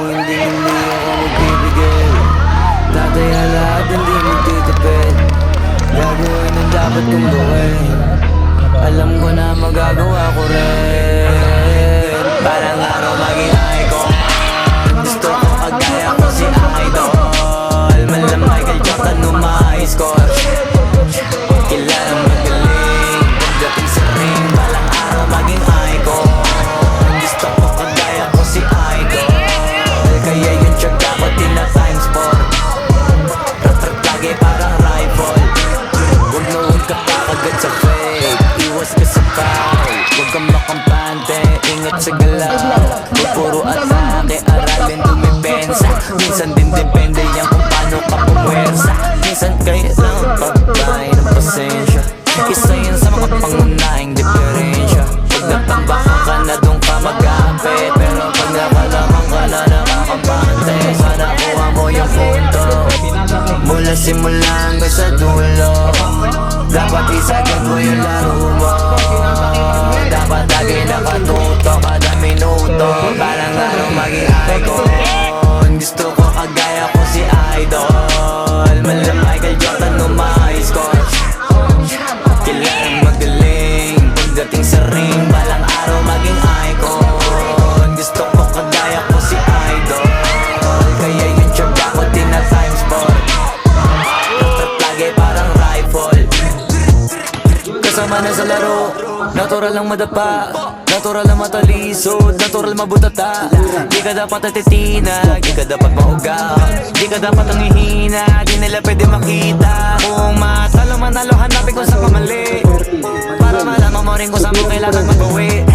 Hindi ako magbibigay. Tataya lahat, hindi magtitipid. Gagawin ang dapat kong gawin. Alam ko na magagawa ko rin. Parang araw maging icon. Gusto ko kagaya ko si Idol. Malam Michael Jordan nung ma-high score. Kilalang magaling. Pagdating sa ring, balang araw maging icon. Gusto ko kagaya ko si Idol. Kaya yung tsaga ko tina times 4. Rat-rat lagi parang rifle. Huwag na huwag ka kakagad sa fake. Iwas ka sa foul. Huwag kang makampante, ingat sa galaw. Huwag puro atake, aralin dumipensa. Minsan din depende yan kung paano ka pumwersa. Minsan kailangan pagbay ng pasensya. Isa yan sa mga pangunahing diferensya. Pag natambaka ka na doon ka mag-aapit. Pero pag nakalaman ka na nakakampante, sana kuha mo yung punto. Mula simula hanggang sa dulo, dapat isagin ko yung laro mo. Dapat lagi nakatuto kada minuto. Parang araw maging icon. Gusto ko kagaya ko si Idol. Malam Michael Jordan nung ma-high score. Kilalang magaling. Pagdating sa ring, balang araw maging icon. Gusto ko kagaya ko si Idol. Kaya yung tsaga ko tina times 4. Rat-rat lagi parang rifle. Kasama na sa laro, natural lang madapa, natural lang matalisod, natural mabutata. Di ka dapat natitinag, di ka dapat mauga, di ka dapat nanghihina, di nila pwede makita. Kung matalo manalo, hanapin ko sa kamali, para malaman mo rin kung saan mo kailangan magbawi.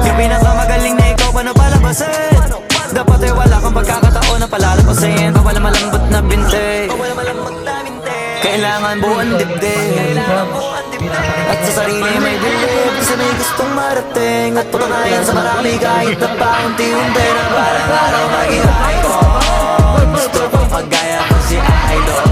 Yung pinakamagaling na ikaw, paano palabasin? Dapat ay wala kang pagkakataon na palalabasin. Wala malambot na binte, kailangan buuan dibdib. At sa sarili may bilib, kasi may gustong marating. At patunayan sa marami kahit na paunti-unti na parang araw maging icon. Gusto ko kagaya ko si Idol.